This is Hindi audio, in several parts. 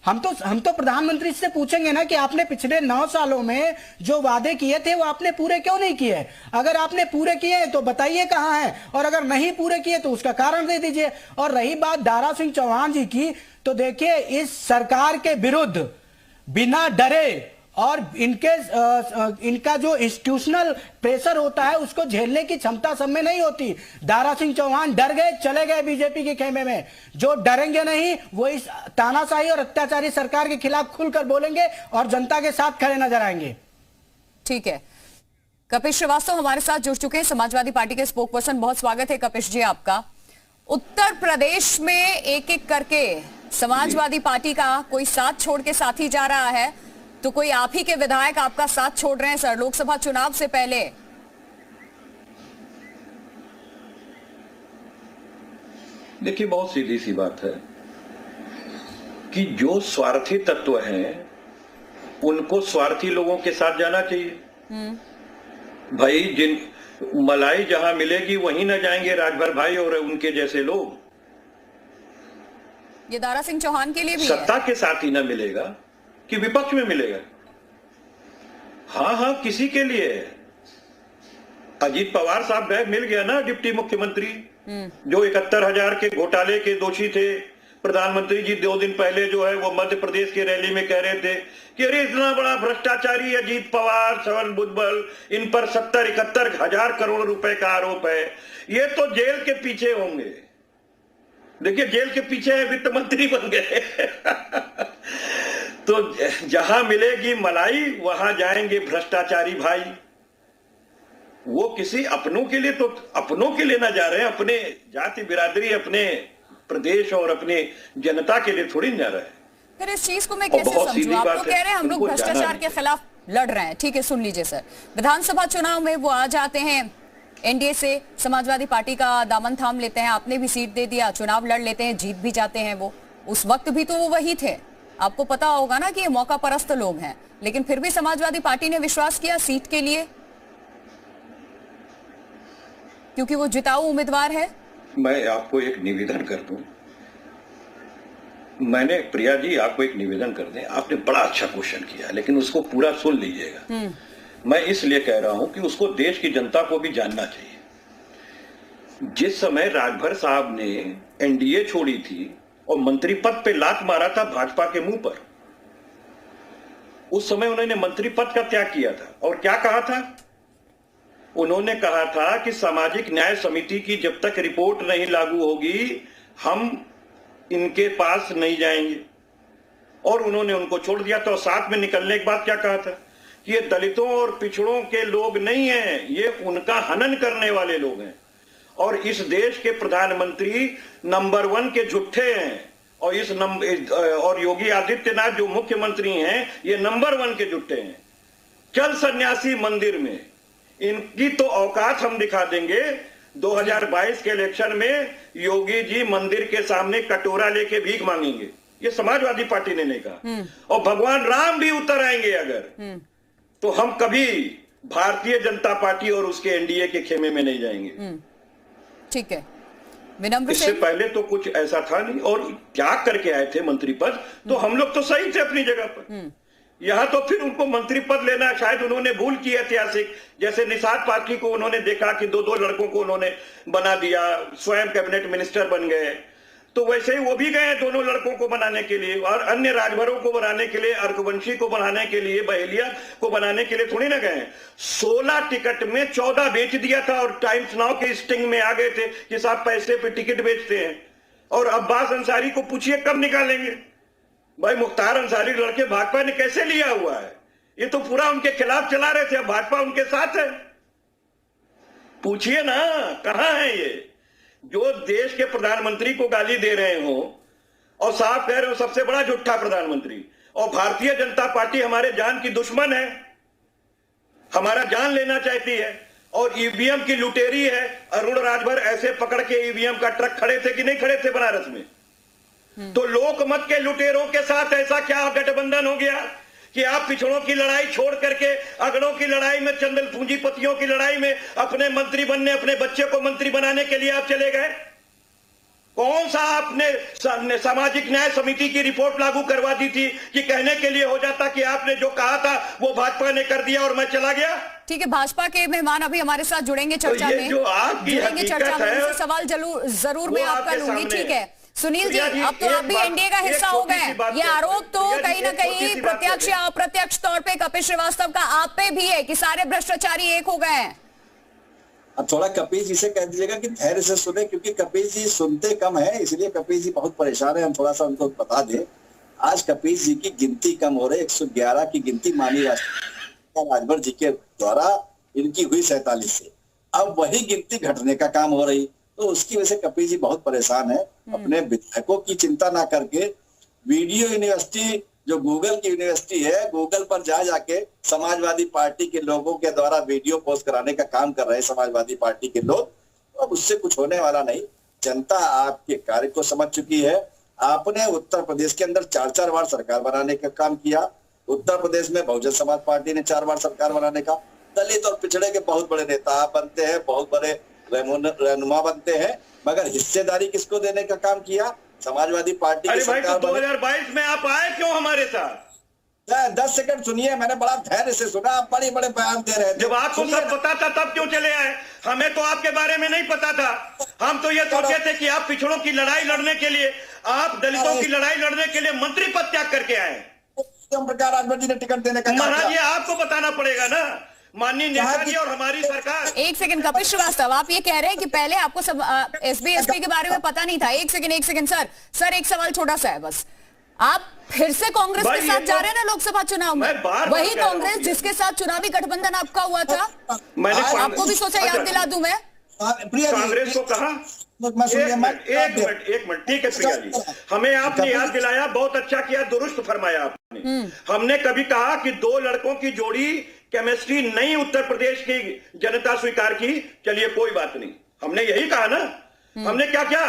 हम तो प्रधानमंत्री से पूछेंगे ना कि आपने पिछले 9 सालों में जो वादे किए थे वो आपने पूरे क्यों नहीं किए। अगर आपने पूरे किए हैं तो बताइए कहां है, और अगर नहीं पूरे किए तो उसका कारण दे दीजिए। और रही बात दारा सिंह चौहान जी की, तो देखिए इस सरकार के विरुद्ध बिना डरे और इनका जो इंस्टीट्यूशनल प्रेशर होता है उसको झेलने की क्षमता सब में नहीं होती। दारा सिंह चौहान डर गए, चले गए बीजेपी के खेमे में। जो डरेंगे नहीं वो इस तानाशाही और अत्याचारी सरकार के खिलाफ खुलकर बोलेंगे और जनता के साथ खड़े नजर आएंगे। ठीक है, कपिश श्रीवास्तव हमारे साथ जुड़ चुके हैं, समाजवादी पार्टी के स्पोक पर्सन। बहुत स्वागत है कपिश जी आपका। उत्तर प्रदेश में एक एक करके समाजवादी पार्टी का कोई साथ छोड़ के साथी जा रहा है, तो कोई आप ही के विधायक आपका साथ छोड़ रहे हैं सर लोकसभा चुनाव से पहले। देखिए, बहुत सीधी सी बात है कि जो स्वार्थी तत्व हैं उनको स्वार्थी लोगों के साथ जाना चाहिए। भाई, जिन मलाई जहां मिलेगी वहीं न जाएंगे राजभर भाई और उनके जैसे लोग। ये दारा सिंह चौहान के लिए भी सत्ता के साथ ही न मिलेगा कि विपक्ष में मिलेगा। हाँ, किसी के लिए। अजीत पवार साहब गए, मिल गया ना डिप्टी मुख्यमंत्री जो 71,000 के घोटाले के दोषी थे। प्रधानमंत्री जी 2 दिन पहले जो है वो मध्य प्रदेश की रैली में कह रहे थे कि अरे इतना बड़ा भ्रष्टाचारी अजीत पवार, श्रवण बुद्धल, इन पर 70-71 करोड़ रुपए का आरोप है, ये तो जेल के पीछे होंगे। देखिए, जेल के पीछे है, वित्त मंत्री बन गए। तो जहां मिलेगी मलाई वहां जाएंगे भ्रष्टाचारी भाई। वो किसी अपनों के लिए, तो अपनों के लिए ना जा रहे हैं, अपने जाति बिरादरी, अपने प्रदेश और अपने जनता के लिए थोड़ी जा रहे हैं। फिर इस चीज को मैं कैसे समझूं? आप तो कह रहे हैं हम लोग भ्रष्टाचार के खिलाफ लड़ रहे हैं। ठीक है, सुन लीजिए सर, विधानसभा चुनाव में वो आ जाते हैं, एनडीए से समाजवादी पार्टी का दामन थाम लेते हैं, आपने भी सीट दे दिया, चुनाव लड़ लेते हैं, जीत भी जाते हैं। वो उस वक्त भी तो वो वही थे। आपको पता होगा ना कि ये मौका परस्त लोग हैं, लेकिन फिर भी समाजवादी पार्टी ने विश्वास किया सीट के लिए, क्योंकि वो जिताऊ उम्मीदवार है। मैं आपको एक निवेदन कर दूं, मैंने प्रिया जी आपको एक निवेदन कर दें। आपने बड़ा अच्छा क्वेश्चन किया, लेकिन उसको पूरा सुन लीजिएगा। मैं इसलिए कह रहा हूं कि उसको देश की जनता को भी जानना चाहिए। जिस समय राजभर साहब ने एनडीए छोड़ी थी और मंत्री पद पे लात मारा था भाजपा के मुंह पर, उस समय उन्होंने मंत्री पद का त्याग किया था और क्या कहा था? उन्होंने कहा था कि सामाजिक न्याय समिति की जब तक रिपोर्ट नहीं लागू होगी हम इनके पास नहीं जाएंगे, और उन्होंने उनको छोड़ दिया था। और साथ में निकलने के बाद क्या कहा था कि ये दलितों और पिछड़ों के लोग नहीं हैं, ये उनका हनन करने वाले लोग हैं, और इस देश के प्रधानमंत्री नंबर 1 के झूठे हैं, और योगी आदित्यनाथ जो मुख्यमंत्री हैं ये नंबर 1 के झूठे हैं। चल सन्यासी मंदिर में, इनकी तो औकात हम दिखा देंगे। 2022 के इलेक्शन में योगी जी मंदिर के सामने कटोरा लेके भीख मांगेंगे, ये समाजवादी पार्टी ने नहीं कहा। और भगवान राम भी उतर आएंगे अगर, तो हम कभी भारतीय जनता पार्टी और उसके एनडीए के खेमे में नहीं जाएंगे। ठीक है, इससे पहले तो कुछ ऐसा था नहीं, और त्याग करके आए थे मंत्री पद, तो हम लोग तो सही थे अपनी जगह पर। यहां तो फिर उनको मंत्री पद लेना शायद उन्होंने भूल की ऐतिहासिक, जैसे निषाद पार्टी को उन्होंने देखा कि 2-2 लड़कों को उन्होंने बना दिया, स्वयं कैबिनेट मिनिस्टर बन गए, तो वैसे ही वो भी गए दोनों लड़कों को बनाने के लिए, और अन्य राजभरों को बनाने के लिए, अर्कवंशी को बनाने के लिए, बहेलिया को बनाने के लिए थोड़ी ना गए। 16 टिकट में 14 बेच दिया था, और टाइम्स नाउ के स्टिंग में आ गए थे कि साहब पैसे पे टिकट बेचते हैं। और अब्बास अंसारी को पूछिए कब निकालेंगे। भाई, मुख्तार अंसारी लड़के भाजपा ने कैसे लिया हुआ है? ये तो पूरा उनके खिलाफ चला रहे थे, अब भाजपा उनके साथ है। पूछिए ना कहां है ये जो देश के प्रधानमंत्री को गाली दे रहे हो और साफ कह रहे हो सबसे बड़ा झूठा प्रधानमंत्री, और भारतीय जनता पार्टी हमारे जान की दुश्मन है, हमारा जान लेना चाहती है, और ईवीएम की लुटेरी है। अरुण राजभर ऐसे पकड़ के ईवीएम का ट्रक खड़े थे कि नहीं खड़े थे बनारस में? तो लोकमत के लुटेरों के साथ ऐसा क्या गठबंधन हो गया कि आप पिछड़ों की लड़ाई छोड़ करके अगड़ों की लड़ाई में, चंदन पूंजीपतियों की लड़ाई में अपने मंत्री बनने, अपने बच्चे को मंत्री बनाने के लिए आप चले गए? कौन सा आपने सामाजिक न्याय समिति की रिपोर्ट लागू करवा दी थी कि कहने के लिए हो जाता कि आपने जो कहा था वो भाजपा ने कर दिया और मैं चला गया। ठीक है, भाजपा के मेहमान अभी हमारे साथ जुड़ेंगे चर्चा में, जो आपकी हकीकत है, उनसे सवाल जरूर मैं आपका लूंगी। ठीक है सुनील जी, अब तो आप भी एनडीए का हिस्सा हो गए। ये आरोप तो कहीं ना कहीं प्रत्यक्ष या अप्रत्यक्ष तौर पे कपिल श्रीवास्तव का आप पे भी है कि सारे भ्रष्टाचारी एक हो गए हैं। अब थोड़ा कपिल जी से कह दीजिएगा कि धैर्य से सुने, क्योंकि कपिल जी सुनते कम है, इसलिए कपिल जी बहुत परेशान है। हम थोड़ा सा उनको बता दें, आज कपिल जी की गिनती कम हो रही, 111 की गिनती मानी राजभर जी के द्वारा इनकी हुई 47 से, अब वही गिनती घटने का काम हो रही, तो उसकी वजह से कपिल जी बहुत परेशान है। अपने विधायकों की चिंता ना करके वीडियो यूनिवर्सिटी जो गूगल की यूनिवर्सिटी है, गूगल पर जाके समाजवादी पार्टी के लोगों के द्वारा वीडियो पोस्ट कराने का काम कर रहे हैं समाजवादी पार्टी के लोग। अब उससे कुछ होने वाला नहीं, जनता आपके कार्य को समझ चुकी है। आपने उत्तर प्रदेश के अंदर 4-4 बार सरकार बनाने का काम किया। उत्तर प्रदेश में बहुजन समाज पार्टी ने 4 बार सरकार बनाने का, दलित और पिछड़े के बहुत बड़े नेता आप बनते हैं, बहुत बड़े रहनुमा बनते हैं, मगर हिस्सेदारी किसको देने का काम किया? समाजवादी पार्टी की सरकार। 2022 में आप आए क्यों हमारे साथ? 10 सेकंड सुनिए, मैंने बड़ा धैर्य से सुना, आप बड़े बड़े बयान दे रहे थे। जब आपको सब पता था तब क्यों चले आए? हमें तो आपके बारे में नहीं पता था। हम तो ये सोचे थे कि आप पिछड़ों की लड़ाई लड़ने के लिए, आप दलितों की लड़ाई लड़ने के लिए मंत्री पद त्याग करके आए। प्रकार राजभर जी ने टिकट देने का महाराज ये आपको बताना पड़ेगा ना, माननीय नेता जी और हमारी सरकार। एक सेकंड कपिल श्रीवास्तव, आप ये कह रहे हैं कि पहले आपको सब एसबी के बारे में पता नहीं था। एक सेकंड सर एक सवाल छोटा सा है बस। आप फिर से कांग्रेस के साथ जा रहे हैं ना लोकसभा चुनाव में, वही कांग्रेस जिसके साथ चुनावी गठबंधन आपका हुआ था। आपको भी सोचा याद दिला दूं मैं कांग्रेस को कहा। एक मिनट ठीक है प्रिया जी, हमें आपने याद दिलाया, बहुत अच्छा किया, दुरुस्त फरमाया आपने। हमने कभी कहा कि 2 लड़कों की जोड़ी केमिस्ट्री नहीं उत्तर प्रदेश की जनता स्वीकार की, चलिए कोई बात नहीं, हमने यही कहा ना। हमने क्या किया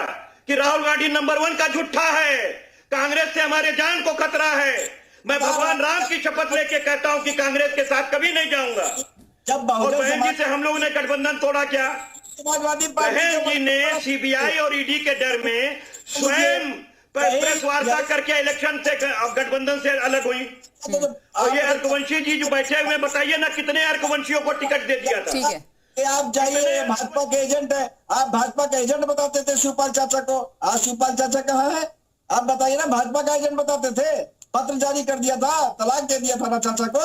कि राहुल गांधी नंबर 1 का झूठा है, कांग्रेस से हमारे जान को खतरा है। मैं भगवान राम की शपथ लेके कहता हूं कि कांग्रेस के साथ कभी नहीं जाऊंगा। और बहन जी से हम लोगों ने गठबंधन तोड़ा क्या? बहन जी ने सीबीआई और ईडी के डर में स्वयं प्रेस वार्ता करके इलेक्शन से गठबंधन से अलग हुई। और ये अर्कवंशी जी जो बैठे हुए, बताइए ना कितने अर्कवंशियों को टिकट दे दिया था। ठीक है, आप जाइए, भाजपा के एजेंट है, आप भाजपा का एजेंट बताते थे शिवपाल चाचा को। आज शिवपाल चाचा कहाँ है? आप बताइए ना, भाजपा का एजेंट बताते थे, पत्र जारी कर दिया था, तलाक दे दिया था ना चाचा को।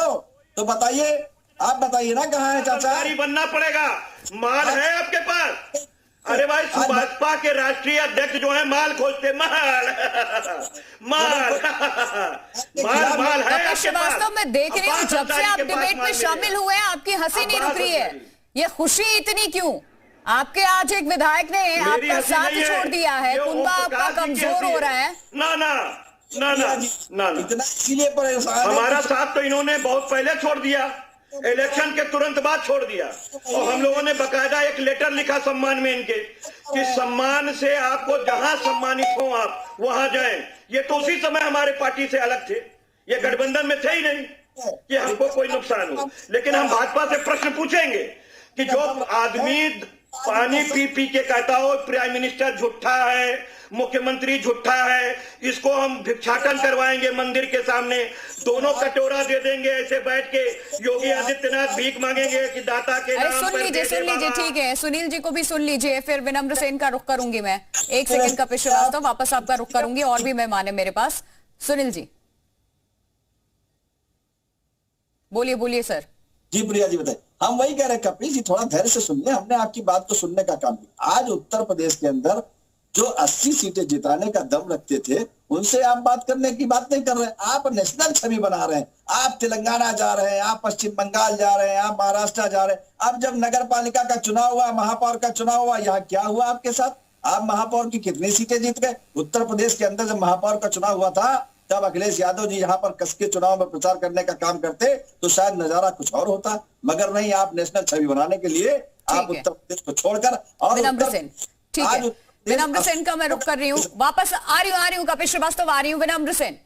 तो बताइए, आप बताइए ना कहाँ है चाचा? बनना पड़ेगा, माल है आपके पास। अरे भाई, भाजपा के राष्ट्रीय अध्यक्ष जो है माल खोजते, माल है। श्रीवास्तव मैं देख रही हूँ जब से आप डिबेट में शामिल हुए हैं आपकी हंसी नहीं रुक रही है। ये खुशी इतनी क्यों? आपके आज एक विधायक ने आपका साथ छोड़ दिया है, कुनबा आपका कमजोर हो रहा है। ना इतना इसीलिए परेशान, हमारा साथ तो इन्होंने बहुत पहले छोड़ दिया, इलेक्शन के तुरंत बाद छोड़ दिया। और हम लोगों ने बकायदा एक लेटर लिखा सम्मान में इनके कि सम्मान से आपको जहां सम्मानित हो आप वहां जाएं। ये तो उसी समय हमारे पार्टी से अलग थे, ये गठबंधन में थे ही नहीं कि हमको कोई नुकसान हो। लेकिन हम भाजपा से प्रश्न पूछेंगे कि जो आदमी पानी पी पी के कहता हो प्राइम मिनिस्टर झूठा है, मुख्यमंत्री झूठा है, इसको हम भिक्षाटन करवाएंगे मंदिर के सामने, दोनों कटोरा दे देंगे, ऐसे बैठ के योगी आदित्यनाथ भीख मांगेंगे कि दाता के नाम पर। सुन लीजिए, ठीक है, सुनील जी को भी सुन लीजिए, फिर विनम्र सेन का रुख करूंगी मैं। एक सेकंड कपिल श्रीवास्तव, वापस आपका रुख करूंगी, और भी मेहमान है मेरे पास। सुनील जी बोलिए सर। जी प्रिया जी बताइए। हम वही कह रहे हैं कपिल जी, थोड़ा धैर्य से सुनिए, हमने आपकी बात को सुनने का काम किया। आज उत्तर प्रदेश के अंदर जो 80 सीटें जिताने का दम रखते थे, उनसे आप बात करने की बात नहीं कर रहे। आप नेशनल छवि बना रहे हैं, आप तेलंगाना जा रहे हैं, आप पश्चिम बंगाल जा रहे हैं, आप महाराष्ट्र जा रहे हैं। अब जब नगर पालिका का चुनाव हुआ, महापौर का चुनाव हुआ, यहाँ क्या हुआ आपके साथ? आप महापौर की कितनी सीटें जीत गए? उत्तर प्रदेश के अंदर जब महापौर का चुनाव हुआ था, तब अखिलेश यादव जी यहाँ पर कस के चुनाव में प्रचार करने का काम करते तो शायद नजारा कुछ और होता, मगर नहीं, आप नेशनल छवि बनाने के लिए आप उत्तर प्रदेश को छोड़कर और ठीक है, विनम्र सेन का मैं रुक कर रही हूँ, वापस आ रही हूँ कपिल श्रीवास्तव, आ रही हूँ विनम्र सेन।